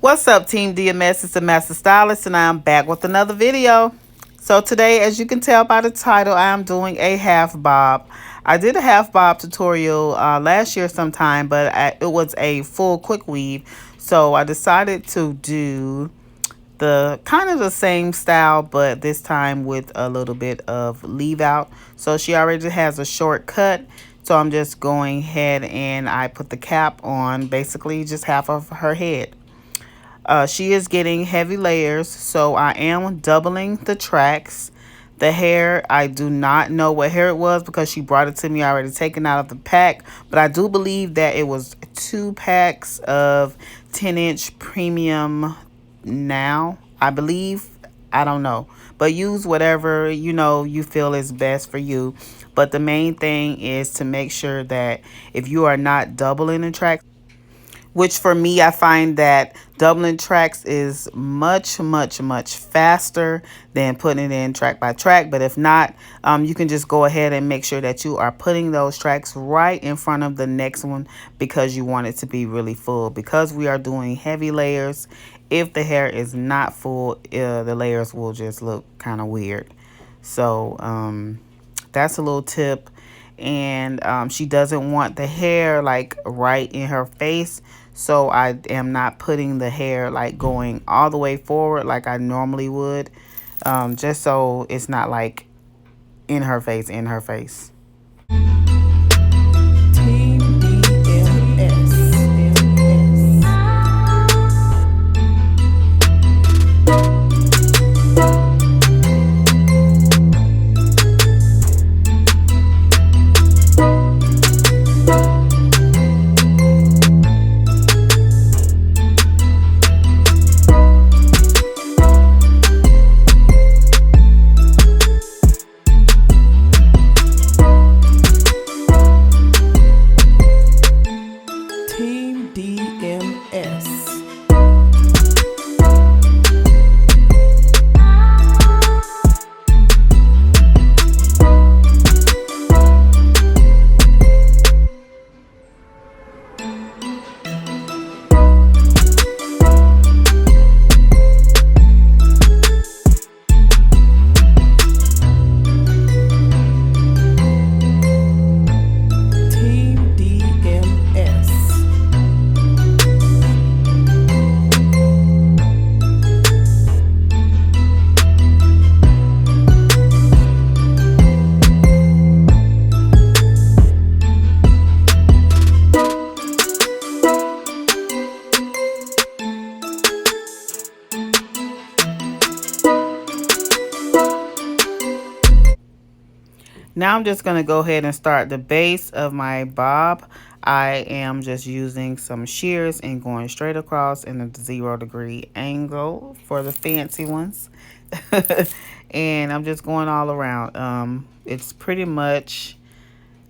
What's up, Team DMS? It's the Master Stylist, and I'm back with another video. So today, as you can tell by the title, I am doing a half bob. I did a half bob tutorial last year sometime, but it was a full quick weave. So I decided to do the kind of the same style, but this time with a little bit of leave out. So she already has a short cut. So I'm just going ahead and I put the cap on basically just half of her head. She is getting heavy layers, so I am doubling the tracks. The hair, I do not know what hair it was because she brought it to me already taken out of the pack, but I do believe that it was 2 packs of 10-inch premium now, I believe. I don't know, but use whatever you feel is best for you. But the main thing is to make sure that if you are not doubling the tracks, which for me, I find that doubling tracks is much, much, much faster than putting it in track by track. But if not, you can just go ahead and make sure that you are putting those tracks right in front of the next one because you want it to be really full. Because we are doing heavy layers, if the hair is not full, the layers will just look kind of weird. So that's a little tip. And she doesn't want the hair like right in her face, so I am not putting the hair like going all the way forward like I normally would, just so it's not like in her face. Now I'm just going to go ahead and start the base of my bob. I am just using some shears and going straight across in a 0-degree angle for the fancy ones. And I'm just going all around. It's pretty much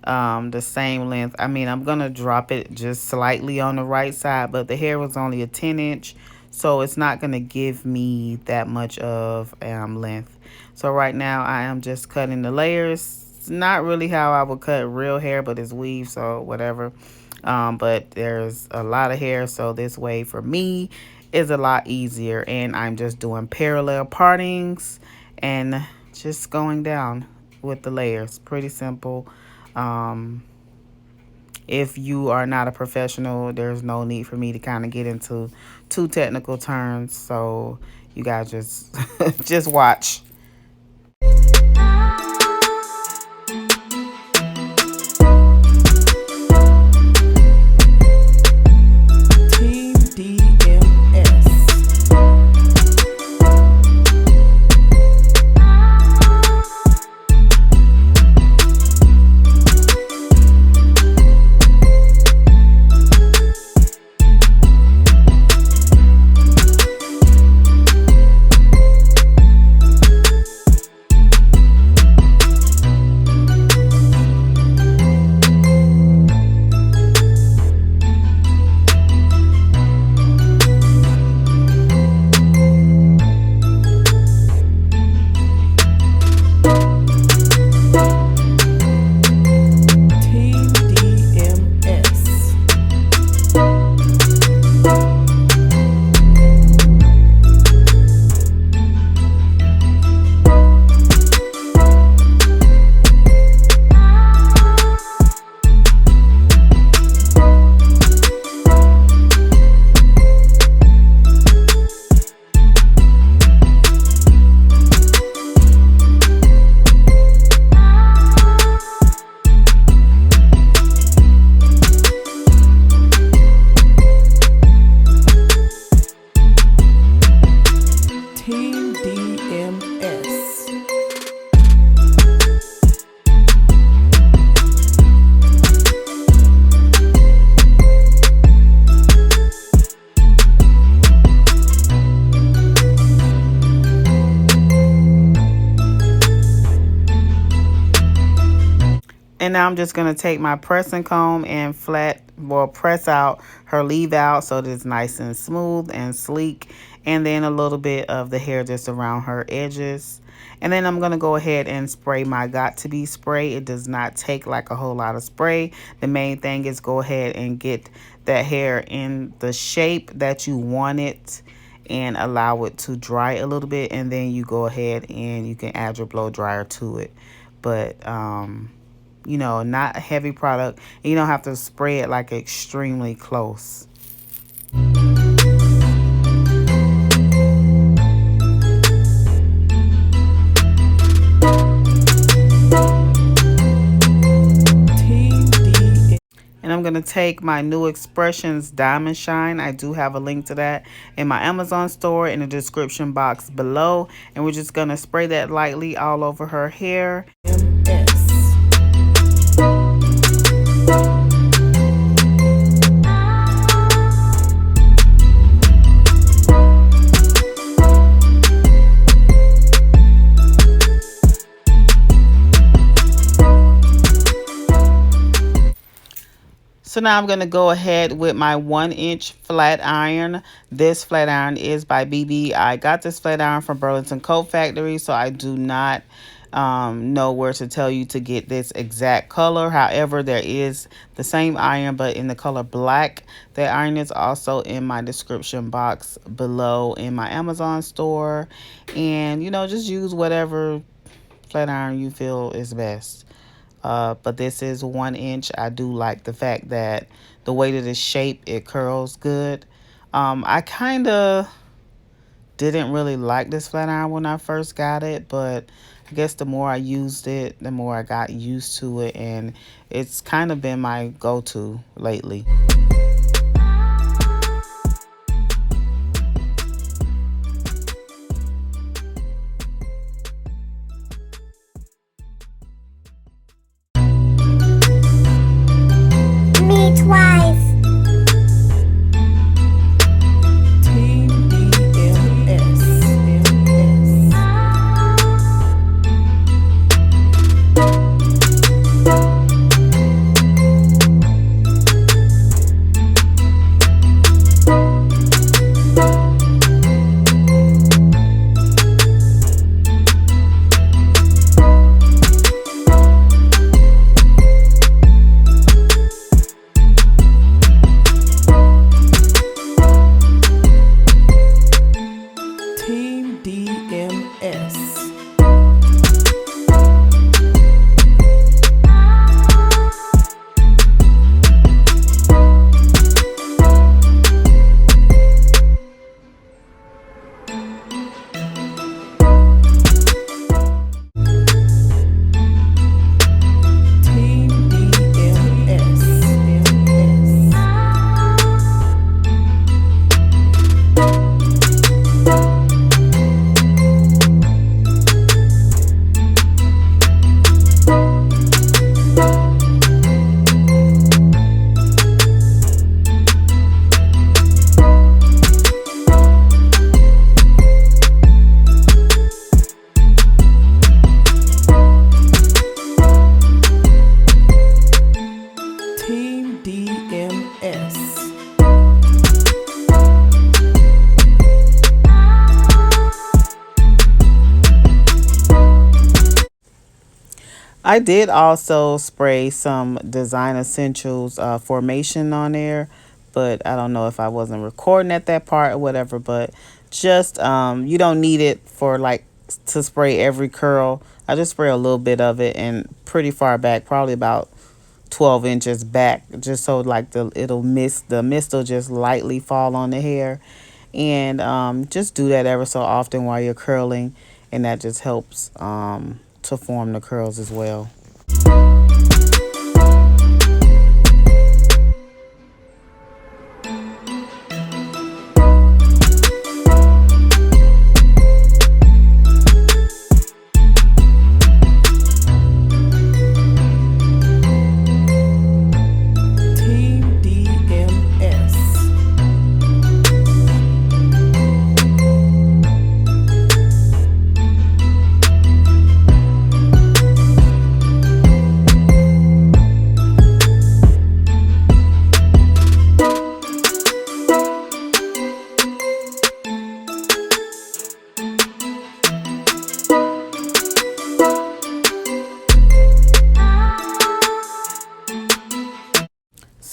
the same length. I mean, I'm going to drop it just slightly on the right side, but the hair was only a 10-inch, so it's not going to give me that much of length. So right now I am just cutting the layers. It's not really how I would cut real hair, but it's weave, so whatever. But there's a lot of hair, so this way for me is a lot easier. And I'm just doing parallel partings and just going down with the layers. Pretty simple. If you are not a professional, there's no need for me to kind of get into too technical terms. So you guys just just watch. And now I'm just going to take my pressing comb and press out her leave out so that it's nice and smooth and sleek. And then a little bit of the hair just around her edges. And then I'm going to go ahead and spray my Got To Be spray. It does not take like a whole lot of spray. The main thing is go ahead and get that hair in the shape that you want it and allow it to dry a little bit. And then you go ahead and you can add your blow dryer to it. But, you know, not a heavy product. You don't have to spray it like extremely close. And I'm going to take my New Expressions Diamond Shine. I do have a link to that in my Amazon store in the description box below. And we're just going to spray that lightly all over her hair. So now I'm going to go ahead with my 1-inch flat iron. This flat iron is by BB. I got this flat iron from Burlington Coat Factory, so I do not know where to tell you to get this exact color. However, there is the same iron, but in the color black. That iron is also in my description box below in my Amazon store. And, you know, just use whatever flat iron you feel is best. But this is 1 inch. I do like the fact that the way that it's shaped, it curls good. I kind of didn't really like this flat iron when I first got it, but I guess the more I used it, the more I got used to it, and it's kind of been my go-to lately. I did also spray some Design Essentials formation on there, but I don't know if I wasn't recording at that part or whatever, but just you don't need it for like to spray every curl. I just spray a little bit of it and pretty far back, probably about 12 inches back, just so like the mist will just lightly fall on the hair. And just do that ever so often while you're curling, and that just helps to form the curls as well.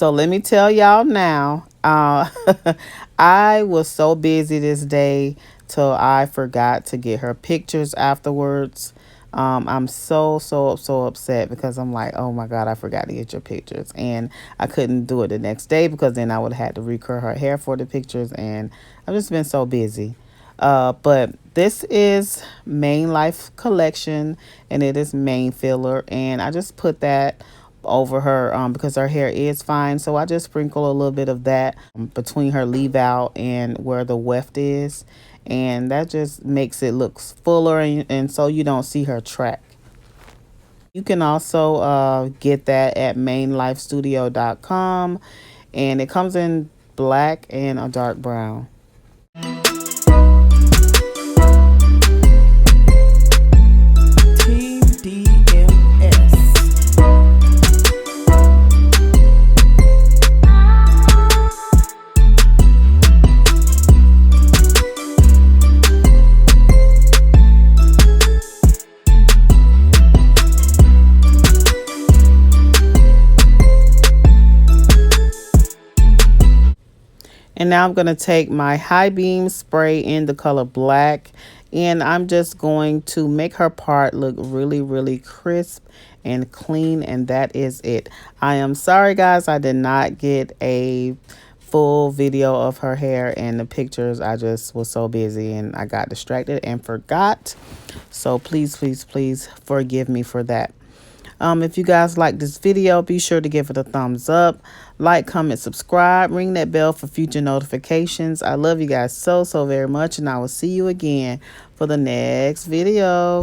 So let me tell y'all now. I was so busy this day till I forgot to get her pictures afterwards. I'm so upset because I'm like, oh my God, I forgot to get your pictures. And I couldn't do it the next day because then I would have had to recurl her hair for the pictures. And I've just been so busy. But this is Main Life Collection and it is main filler. And I just put that over her because her hair is fine. So I just sprinkle a little bit of that between her leave out and where the weft is. And that just makes it look fuller and so you don't see her track. You can also get that at mainlifestudio.com and it comes in black and a dark brown. And now I'm going to take my high beam spray in the color black. And I'm just going to make her part look really crisp and clean. And that is it. I am sorry, guys. I did not get a full video of her hair and the pictures. I just was so busy and I got distracted and forgot. So please forgive me for that. If you guys like this video, be sure to give it a thumbs up, like, comment, subscribe, ring that bell for future notifications. I love you guys so very much, and I will see you again for the next video.